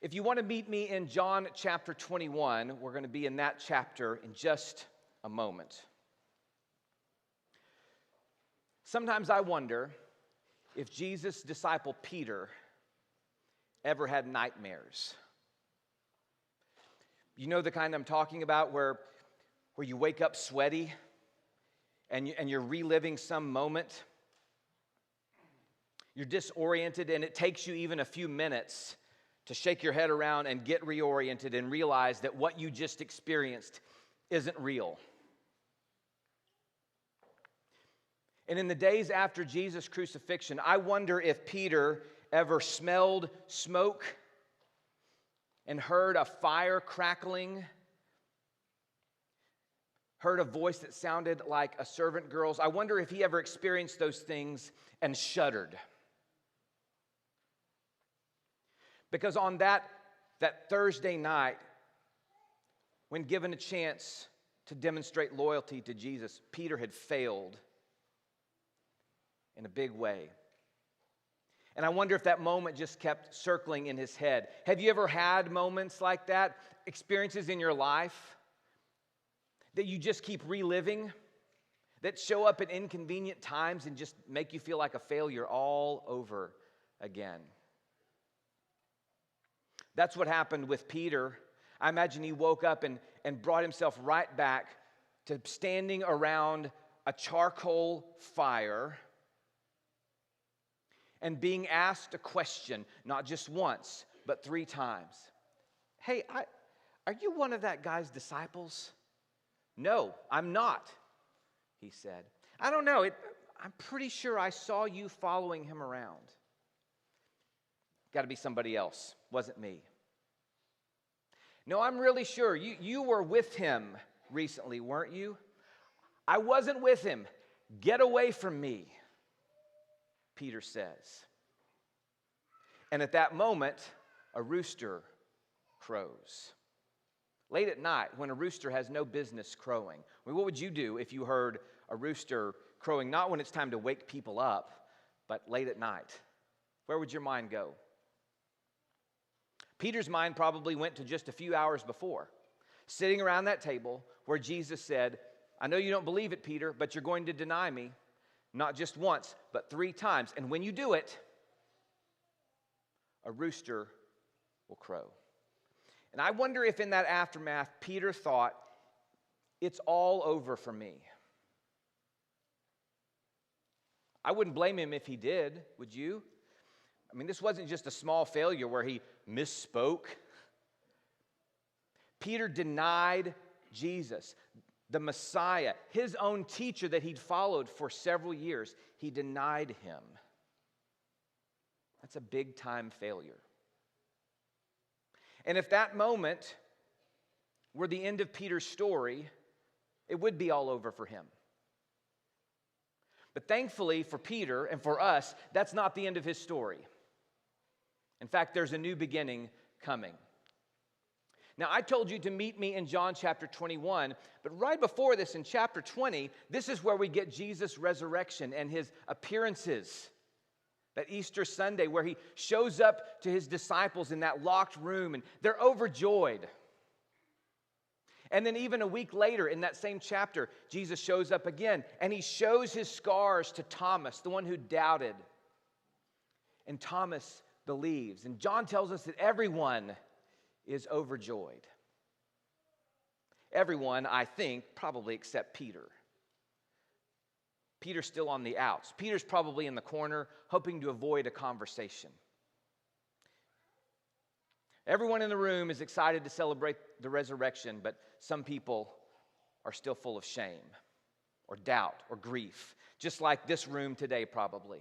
If you want to meet me in John chapter 21, we're going to be in that chapter in just a moment. Sometimes I wonder if Jesus' disciple Peter ever had nightmares. You know the kind I'm talking about where you wake up sweaty and you're reliving some moment. You're disoriented and it takes you even a few minutes to shake your head around and get reoriented and realize that what you just experienced isn't real. And in the days after Jesus' crucifixion, I wonder if Peter ever smelled smoke and heard a fire crackling, heard a voice that sounded like a servant girl's. I wonder if he ever experienced those things and shuddered. Because on that Thursday night, when given a chance to demonstrate loyalty to Jesus, Peter had failed in a big way. And I wonder if that moment just kept circling in his head. Have you ever had moments like that, experiences in your life that you just keep reliving, that show up at inconvenient times and just make you feel like a failure all over again? That's what happened with Peter. I imagine he woke up and brought himself right back to standing around a charcoal fire and being asked a question, not just once, but 3 times. Hey, are you one of that guy's disciples? No, I'm not, he said. I don't know. I'm pretty sure I saw you following him around. Got to be somebody else. Wasn't me. No, I'm really sure. You were with him recently, weren't you? I wasn't with him. Get away from me, Peter says. And at that moment, a rooster crows. Late at night, when a rooster has no business crowing. I mean, what would you do if you heard a rooster crowing, not when it's time to wake people up, but late at night? Where would your mind go? Peter's mind probably went to just a few hours before, sitting around that table where Jesus said, I know you don't believe it, Peter, but you're going to deny me, not just once, but 3 times. And when you do it, a rooster will crow. And I wonder if in that aftermath, Peter thought, it's all over for me. I wouldn't blame him if he did, would you? I mean, this wasn't just a small failure where he misspoke. Peter denied Jesus, the Messiah, his own teacher that he'd followed for several years. He denied him. That's a big-time failure. And if that moment were the end of Peter's story, it would be all over for him. But thankfully for Peter and for us, that's not the end of his story. In fact, there's a new beginning coming. Now, I told you to meet me in John chapter 21, but right before this, in chapter 20, this is where we get Jesus' resurrection and his appearances. That Easter Sunday where he shows up to his disciples in that locked room and they're overjoyed. And then even a week later in that same chapter, Jesus shows up again and he shows his scars to Thomas, the one who doubted. And Thomas believes. And John tells us that everyone is overjoyed. Everyone, I think, probably except Peter. Peter's still on the outs. Peter's probably in the corner, hoping to avoid a conversation. Everyone in the room is excited to celebrate the resurrection, but some people are still full of shame or doubt or grief, just like this room today probably.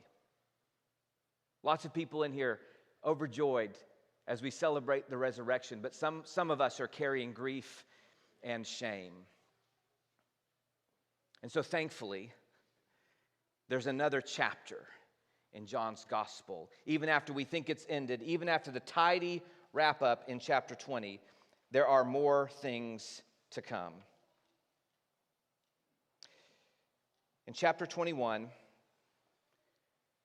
Lots of people in here overjoyed as we celebrate the resurrection, but some of us are carrying grief and shame. And so thankfully, there's another chapter in John's gospel. Even after we think it's ended, even after the tidy wrap up in chapter 20, there are more things to come. In chapter 21,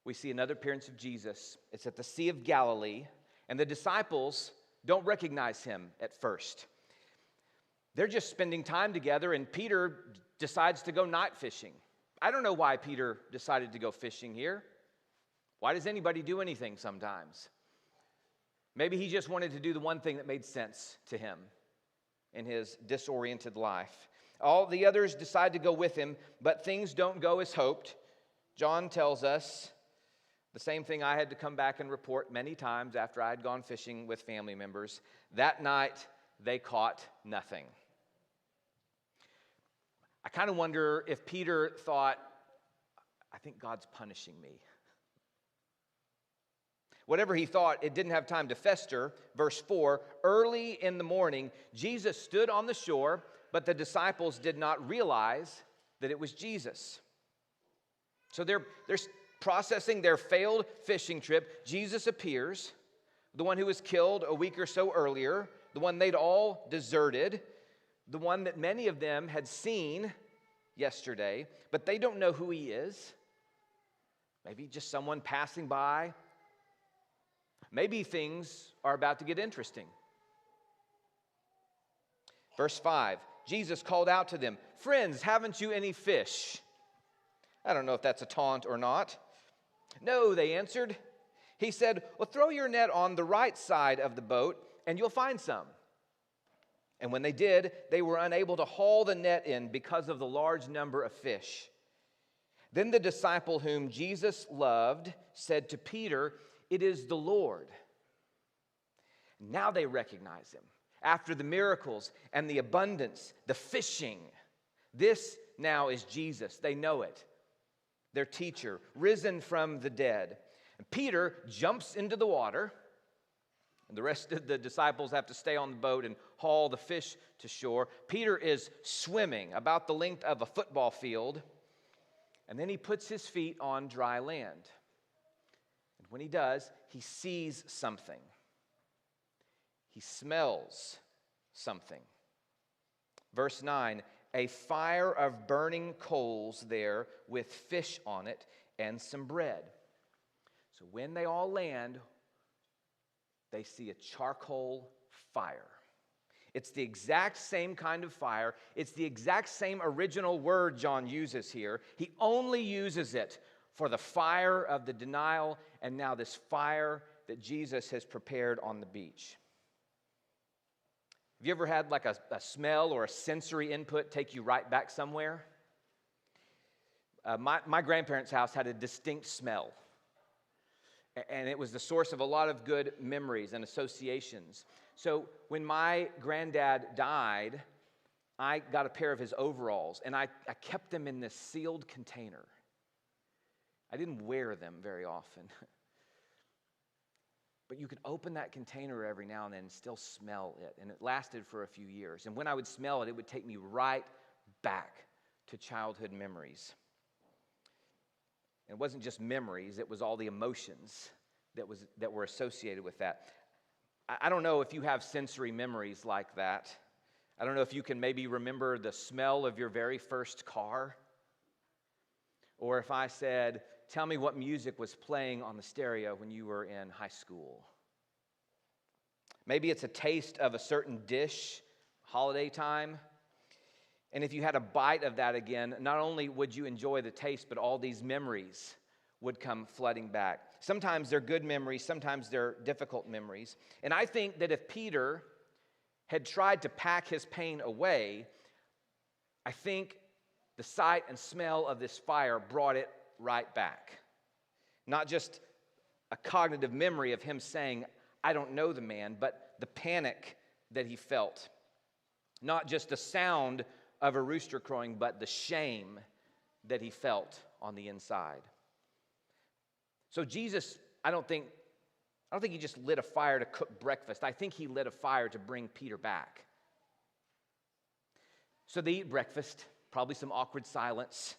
we see another appearance of Jesus. It's at the Sea of Galilee, and the disciples don't recognize him at first. They're just spending time together, and Peter decides to go night fishing. I don't know why Peter decided to go fishing here. Why does anybody do anything sometimes? Maybe he just wanted to do the one thing that made sense to him in his disoriented life. All the others decide to go with him, but things don't go as hoped. John tells us the same thing I had to come back and report many times after I had gone fishing with family members. That night, they caught nothing. I kind of wonder if Peter thought, I think God's punishing me. Whatever he thought, it didn't have time to fester. Verse 4, early in the morning, Jesus stood on the shore, but the disciples did not realize that it was Jesus. So they're processing their failed fishing trip. Jesus appears, the one who was killed a week or so earlier, the one they'd all deserted, the one that many of them had seen yesterday, but they don't know who he is. Maybe just someone passing by. Maybe things are about to get interesting. Verse 5, Jesus called out to them, "Friends, haven't you any fish?" I don't know if that's a taunt or not. "No," they answered. He said, "Well, throw your net on the right side of the boat, and you'll find some." And when they did, they were unable to haul the net in because of the large number of fish. Then the disciple whom Jesus loved said to Peter, "It is the Lord." Now they recognize him. After the miracles and the abundance, the fishing, this now is Jesus. They know it. Their teacher, risen from the dead. And Peter jumps into the water, and the rest of the disciples have to stay on the boat and haul the fish to shore. Peter is swimming about the length of a football field, and then he puts his feet on dry land. And when he does, he sees something. He smells something. Verse 9, a fire of burning coals there with fish on it and some bread. So when they all land, they see a charcoal fire. It's the exact same kind of fire. It's the exact same original word John uses here. He only uses it for the fire of the denial and now this fire that Jesus has prepared on the beach. Have you ever had like a smell or a sensory input take you right back somewhere? My grandparents' house had a distinct smell. And it was the source of a lot of good memories and associations. So when my granddad died, I got a pair of his overalls, and I kept them in this sealed container. I didn't wear them very often. But you could open that container every now and then and still smell it. And it lasted for a few years. And when I would smell it, it would take me right back to childhood memories. And it wasn't just memories, it was all the emotions that were associated with that. I don't know if you have sensory memories like that. I don't know if you can maybe remember the smell of your very first car. Or if I said, tell me what music was playing on the stereo when you were in high school. Maybe it's a taste of a certain dish, holiday time. And if you had a bite of that again, not only would you enjoy the taste, but all these memories would come flooding back. Sometimes they're good memories, sometimes they're difficult memories. And I think that if Peter had tried to pack his pain away, I think the sight and smell of this fire brought it right back. Not just a cognitive memory of him saying, I don't know the man, but the panic that he felt. Not just the sound of a rooster crowing, but the shame that he felt on the inside. So Jesus, I don't think he just lit a fire to cook breakfast. I think he lit a fire to bring Peter back. So they eat breakfast, probably some awkward silence.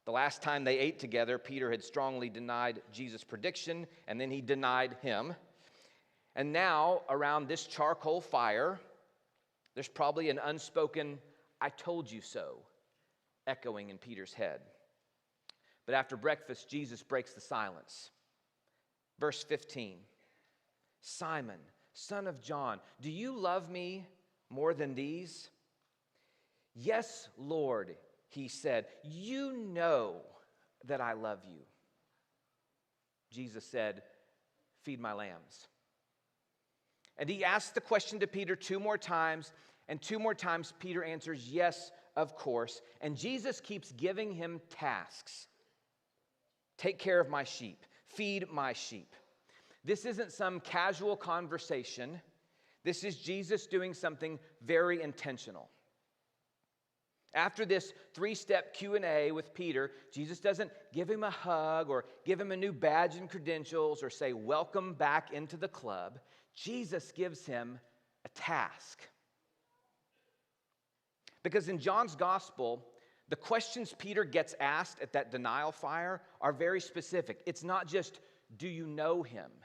The last time they ate together, Peter had strongly denied Jesus' prediction, and then he denied him. And now, around this charcoal fire, there's probably an unspoken, I told you so, echoing in Peter's head. But after breakfast, Jesus breaks the silence. Verse 15, Simon, son of John, do you love me more than these?" "Yes, Lord," he said, "you know that I love you." Jesus said, "Feed my lambs." And he asked the question to Peter 2 more times, and 2 more times Peter answers, "Yes, of course." And Jesus keeps giving him tasks. Take care of my sheep. Feed my sheep. This isn't some casual conversation. This is Jesus doing something very intentional. After this 3-step Q&A with Peter, Jesus doesn't give him a hug or give him a new badge and credentials or say, "Welcome back into the club." Jesus gives him a task. Because in John's gospel, the questions Peter gets asked at that denial fire are very specific. It's not just, "Do you know him?"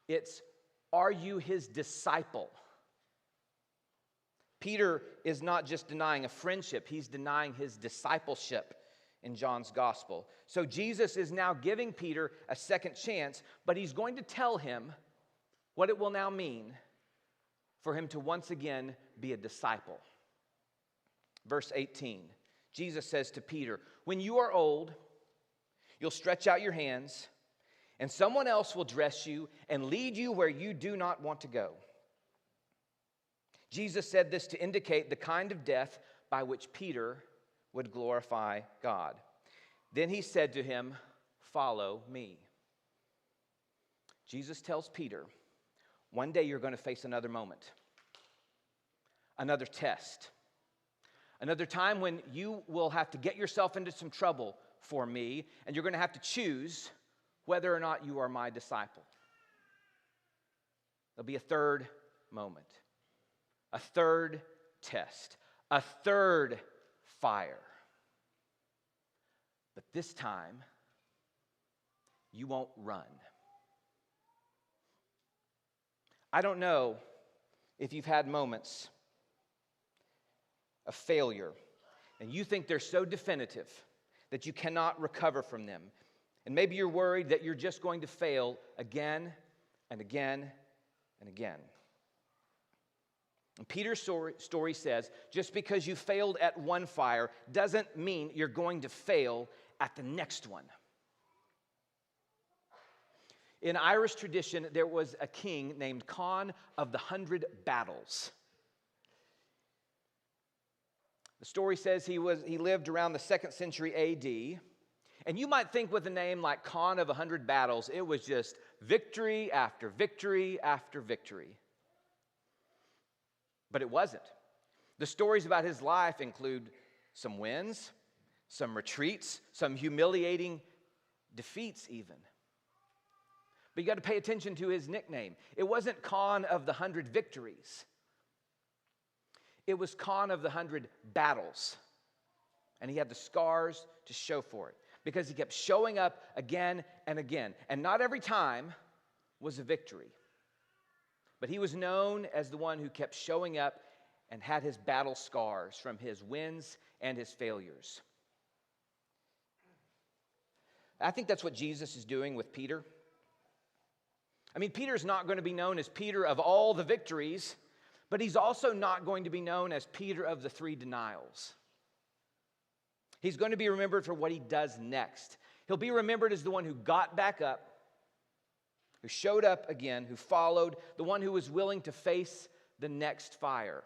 It's, "Are you his disciple?" Peter is not just denying a friendship, he's denying his discipleship in John's gospel. So Jesus is now giving Peter a second chance, but he's going to tell him what it will now mean for him to once again be a disciple. Verse 18, Jesus says to Peter, "When you are old, you'll stretch out your hands, and someone else will dress you and lead you where you do not want to go." Jesus said this to indicate the kind of death by which Peter would glorify God. Then he said to him, "Follow me." Jesus tells Peter, one day you're going to face another moment, another test, another time when you will have to get yourself into some trouble for me, and you're going to have to choose whether or not you are my disciple. There'll be a third moment. A third test, a third fire. But this time, you won't run. I don't know if you've had moments of failure, and you think they're so definitive that you cannot recover from them. And maybe you're worried that you're just going to fail again and again and again. And Peter's story says, just because you failed at one fire doesn't mean you're going to fail at the next one. In Irish tradition, there was a king named Conn of the 100 Battles. The story says he lived around the 2nd century A.D., and you might think with a name like Conn of 100 Battles, it was just victory after victory after victory. But it wasn't. The stories about his life include some wins, some retreats, some humiliating defeats even. But you got to pay attention to his nickname. It wasn't Conn of the 100 Victories. It was Conn of the 100 Battles. And he had the scars to show for it because he kept showing up again and again. And not every time was a victory. But he was known as the one who kept showing up and had his battle scars from his wins and his failures. I think that's what Jesus is doing with Peter. I mean, Peter's not going to be known as Peter of all the victories, but he's also not going to be known as Peter of the 3 denials. He's going to be remembered for what he does next. He'll be remembered as the one who got back up, who showed up again, who followed, the one who was willing to face the next fire.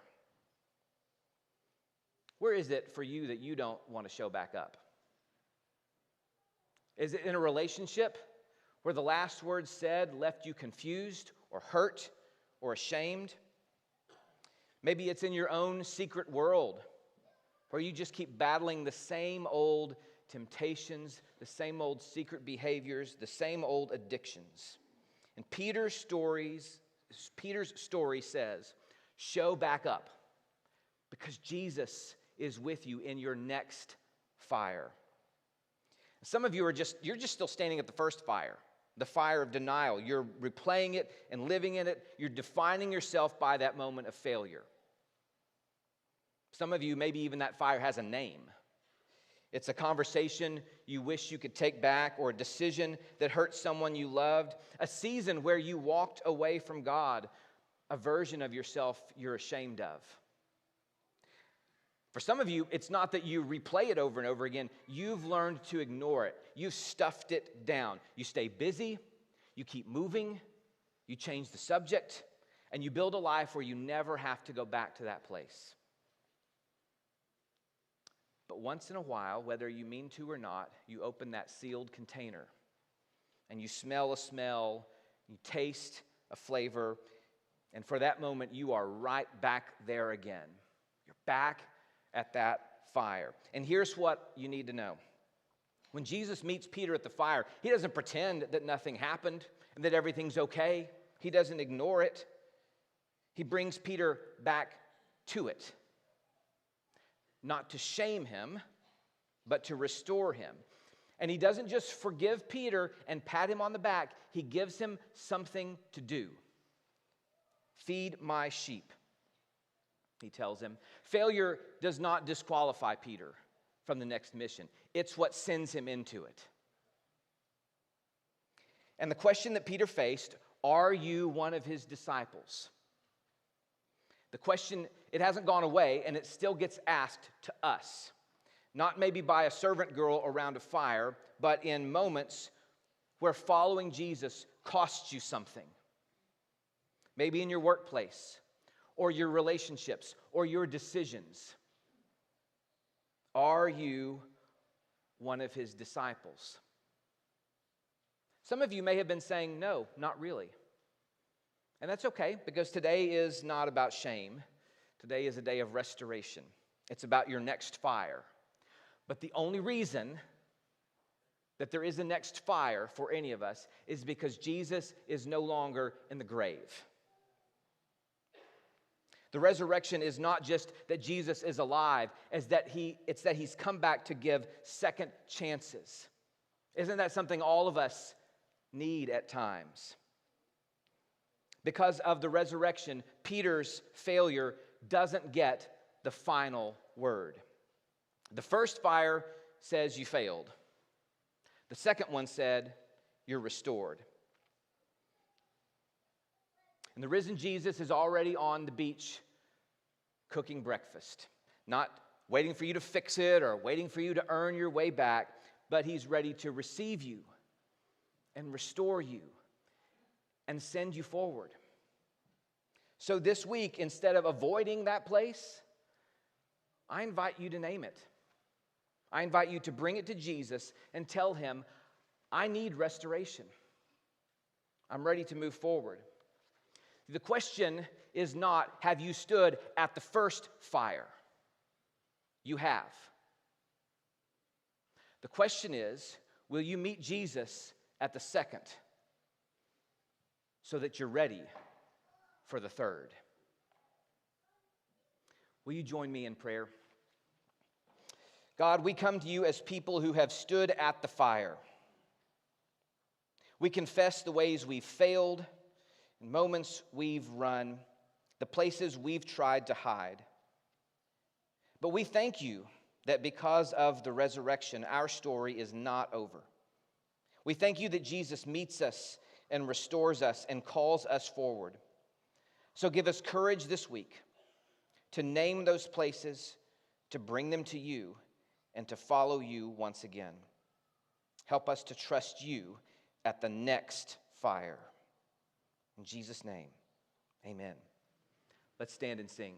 Where is it for you that you don't want to show back up? Is it in a relationship where the last words said left you confused or hurt or ashamed? Maybe it's in your own secret world where you just keep battling the same old temptations, the same old secret behaviors, the same old addictions. And Peter's story says, show back up because Jesus is with you in your next fire. Some of you you're just still standing at the first fire, the fire of denial. You're replaying it and living in it. You're defining yourself by that moment of failure. Some of you, maybe even that fire has a name. It's a conversation you wish you could take back, or a decision that hurt someone you loved, a season where you walked away from God, a version of yourself you're ashamed of. For some of you, it's not that you replay it over and over again. You've learned to ignore it. You've stuffed it down. You stay busy, you keep moving, you change the subject, and you build a life where you never have to go back to that place. But once in a while, whether you mean to or not, you open that sealed container and you smell a smell, you taste a flavor, and for that moment, you are right back there again. You're back at that fire. And here's what you need to know. When Jesus meets Peter at the fire, he doesn't pretend that nothing happened and that everything's okay. He doesn't ignore it. He brings Peter back to it. Not to shame him, but to restore him. And he doesn't just forgive Peter and pat him on the back. He gives him something to do. Feed my sheep, he tells him. Failure does not disqualify Peter from the next mission. It's what sends him into it. And the question that Peter faced, are you one of his disciples? The question, it hasn't gone away, and it still gets asked to us. Not maybe by a servant girl around a fire, but in moments where following Jesus costs you something. Maybe in your workplace, or your relationships, or your decisions. Are you one of his disciples? Some of you may have been saying, no, not really. And that's okay, because today is not about shame. Today is a day of restoration. It's about your next fire. But the only reason that there is a next fire for any of us is because Jesus is no longer in the grave. The resurrection is not just that Jesus is alive, it's that he's come back to give second chances. Isn't that something all of us need at times? Because of the resurrection, Peter's failure doesn't get the final word. The first fire says you failed. The second one said you're restored. And the risen Jesus is already on the beach cooking breakfast. Not waiting for you to fix it or waiting for you to earn your way back, but he's ready to receive you and restore you and send you forward. So this week, instead of avoiding that place, I invite you to name it. I invite you to bring it to Jesus and tell him, I need restoration. I'm ready to move forward. The question is not, have you stood at the first fire? You have. The question is, will you meet Jesus at the second so that you're ready for the third? Will you join me in prayer? God, we come to you as people who have stood at the fire. We confess the ways we've failed, the moments we've run, the places we've tried to hide. But we thank you that because of the resurrection, our story is not over. We thank you that Jesus meets us and restores us and calls us forward. So give us courage this week to name those places, to bring them to you, and to follow you once again. Help us to trust you at the next fire. In Jesus' name, amen. Let's stand and sing.